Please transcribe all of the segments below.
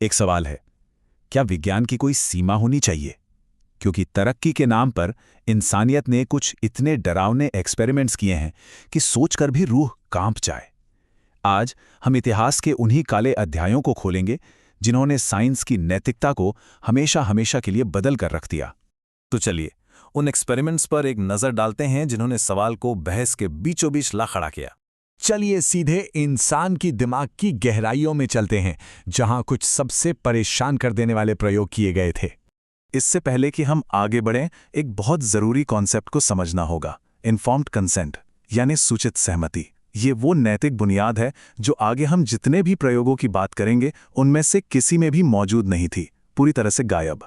एक सवाल है, क्या विज्ञान की कोई सीमा होनी चाहिए? क्योंकि तरक्की के नाम पर इंसानियत ने कुछ इतने डरावने एक्सपेरिमेंट्स किए हैं कि सोचकर भी रूह कांप जाए। आज हम इतिहास के उन्हीं काले अध्यायों को खोलेंगे जिन्होंने साइंस की नैतिकता को हमेशा हमेशा के लिए बदल कर रख दिया। तो चलिए उन एक्सपेरिमेंट्स पर एक नजर डालते हैं जिन्होंने सवाल को बहस के बीचों बीच ला खड़ा किया। चलिए सीधे इंसान की दिमाग की गहराइयों में चलते हैं, जहां कुछ सबसे परेशान कर देने वाले प्रयोग किए गए थे। इससे पहले कि हम आगे बढ़ें, एक बहुत ज़रूरी कॉन्सेप्ट को समझना होगा, इन्फॉर्म्ड कंसेंट, यानी सूचित सहमति। ये वो नैतिक बुनियाद है जो आगे हम जितने भी प्रयोगों की बात करेंगे उनमें से किसी में भी मौजूद नहीं थी, पूरी तरह से गायब।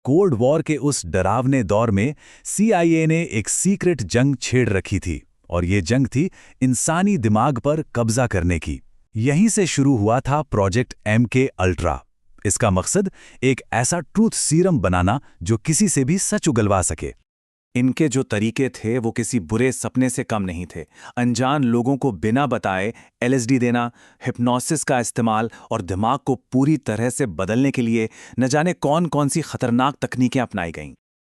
कोल्ड वॉर के उस डरावने दौर में CIA ने एक सीक्रेट जंग छेड़ रखी थी, और ये जंग थी इंसानी दिमाग पर कब्जा करने की। यहीं से शुरू हुआ था प्रोजेक्ट MK अल्ट्रा। इसका मकसद एक ऐसा ट्रूथ सीरम बनाना जो किसी से भी सच उगलवा सके। इनके जो तरीके थे वो किसी बुरे सपने से कम नहीं थे। अनजान लोगों को बिना बताए LSD देना, हिप्नोसिस का इस्तेमाल और दिमाग को पूरी तरह से बदलने के लिए न जाने कौन कौन सी खतरनाक तकनीकें अपनाई गईं।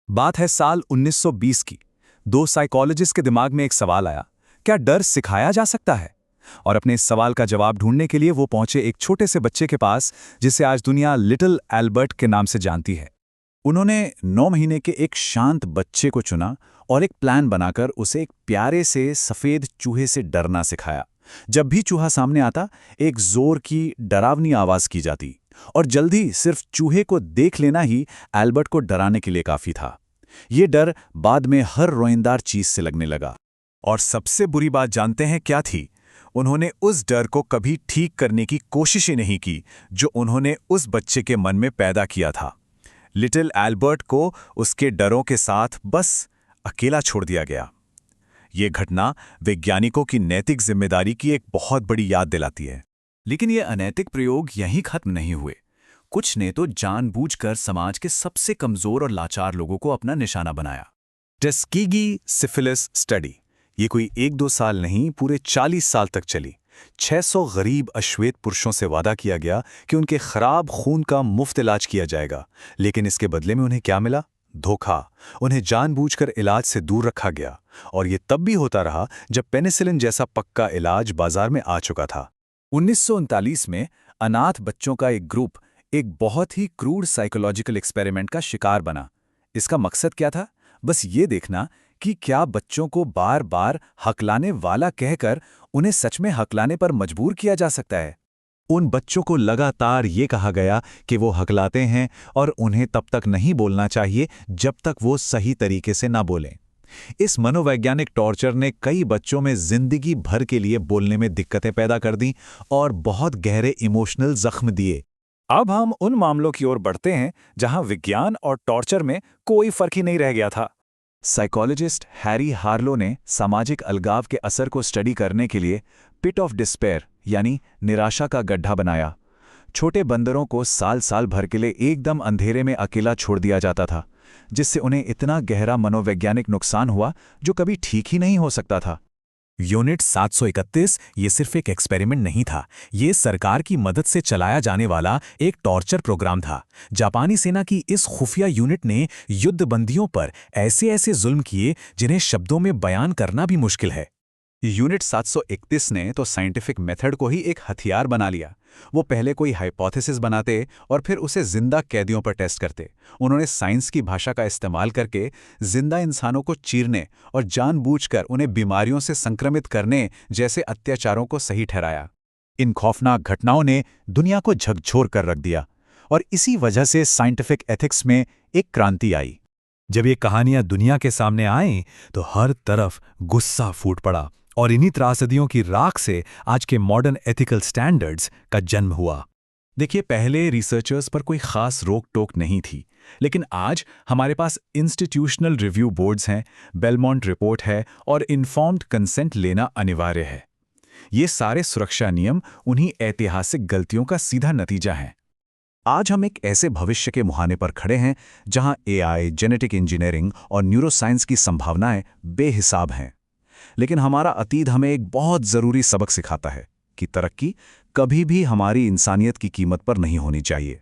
बात है साल 1920 की। दो साइकोलॉजिस्ट के दिमाग में एक सवाल आया, क्या डर सिखाया जा सकता है? और अपने इस सवाल का जवाब ढूंढने के लिए वो पहुंचे एक छोटे से बच्चे के पास, जिसे आज दुनिया लिटिल एल्बर्ट के नाम से जानती है। उन्होंने 9 महीने के एक शांत बच्चे को चुना और एक प्लान बनाकर उसे एक प्यारे से सफ़ेद चूहे से डरना सिखाया। जब भी चूहा सामने आता, एक जोर की डरावनी आवाज़ की जाती, और जल्दी सिर्फ चूहे को देख लेना ही एल्बर्ट को डराने के लिए काफ़ी था। ये डर बाद में हर रोएंदार चीज़ से लगने लगा। और सबसे बुरी बात जानते हैं क्या थी? उन्होंने उस डर को कभी ठीक करने की कोशिश ही नहीं की जो उन्होंने उस बच्चे के मन में पैदा किया था। लिटिल एल्बर्ट को उसके डरों के साथ बस अकेला छोड़ दिया गया। ये घटना वैज्ञानिकों की नैतिक जिम्मेदारी की एक बहुत बड़ी याद दिलाती है। लेकिन ये अनैतिक प्रयोग यहीं खत्म नहीं हुए। कुछ ने तो जानबूझकर समाज के सबसे कमज़ोर और लाचार लोगों को अपना निशाना बनाया। टस्कीगी सिफिलिस स्टडी, ये कोई 1-2 साल नहीं, पूरे 40 साल तक चली। 600 गरीब अश्वेत पुरुषों से वादा किया गया कि उनके खराब खून का मुफ्त इलाज किया जाएगा, लेकिन इसके बदले में उन्हें क्या मिला? धोखा। उन्हें जानबूझकर इलाज से दूर रखा गया, और ये तब भी होता रहा जब पेनिसिलिन जैसा पक्का इलाज बाजार में आ चुका था। 1939 में अनाथ बच्चों का एक ग्रुप एक बहुत ही क्रूर साइकोलॉजिकल एक्सपेरिमेंट का शिकार बना। इसका मकसद क्या था? बस ये देखना कि क्या बच्चों को बार बार हकलाने वाला कहकर उन्हें सच में हकलाने पर मजबूर किया जा सकता है। उन बच्चों को लगातार ये कहा गया कि वो हकलाते हैं और उन्हें तब तक नहीं बोलना चाहिए जब तक वो सही तरीके से ना बोलें। इस मनोवैज्ञानिक टॉर्चर ने कई बच्चों में जिंदगी भर के लिए बोलने में दिक्कतें पैदा कर दी और बहुत गहरे इमोशनल जख्म दिए। अब हम उन मामलों की ओर बढ़ते हैं जहां विज्ञान और टॉर्चर में कोई फर्क ही नहीं रह गया था। साइकोलॉजिस्ट हैरी हार्लो ने सामाजिक अलगाव के असर को स्टडी करने के लिए पिट ऑफ डिस्पेयर यानी निराशा का गड्ढा बनाया। छोटे बंदरों को साल साल भर के लिए एकदम अंधेरे में अकेला छोड़ दिया जाता था, जिससे उन्हें इतना गहरा मनोवैज्ञानिक नुकसान हुआ जो कभी ठीक ही नहीं हो सकता था। यूनिट 731 ये सिर्फ एक एक्सपेरिमेंट नहीं था, ये सरकार की मदद से चलाया जाने वाला एक टॉर्चर प्रोग्राम था। जापानी सेना की इस खुफिया यूनिट ने युद्धबंदियों पर ऐसे ऐसे जुल्म किए जिन्हें शब्दों में बयान करना भी मुश्किल है। यूनिट 731 ने तो साइंटिफिक मेथड को ही एक हथियार बना लिया। वो पहले कोई हाइपोथेसिस बनाते और फिर उसे जिंदा कैदियों पर टेस्ट करते। उन्होंने साइंस की भाषा का इस्तेमाल करके जिंदा इंसानों को चीरने और जानबूझकर उन्हें बीमारियों से संक्रमित करने जैसे अत्याचारों को सही ठहराया। इन खौफनाक घटनाओं ने दुनिया को झकझोर कर रख दिया, और इसी वजह से साइंटिफिक एथिक्स में एक क्रांति आई। जब ये कहानियां दुनिया के सामने आईं तो हर तरफ गुस्सा फूट पड़ा, और इन्हीं त्रासदियों की राख से आज के मॉडर्न एथिकल स्टैंडर्ड्स का जन्म हुआ। देखिए, पहले रिसर्चर्स पर कोई खास रोक टोक नहीं थी, लेकिन आज हमारे पास इंस्टीट्यूशनल रिव्यू बोर्ड्स हैं, बेलमोंट रिपोर्ट है और इन्फॉर्म्ड कंसेंट लेना अनिवार्य है। ये सारे सुरक्षा नियम उन्हीं ऐतिहासिक गलतियों का सीधा नतीजा हैं। आज हम एक ऐसे भविष्य के मुहाने पर खड़े हैं जहां AI, जेनेटिक इंजीनियरिंग और न्यूरोसाइंस की संभावनाएं बेहिसाब हैं। लेकिन हमारा अतीत हमें एक बहुत ज़रूरी सबक सिखाता है कि तरक्की कभी भी हमारी इंसानियत की कीमत पर नहीं होनी चाहिए।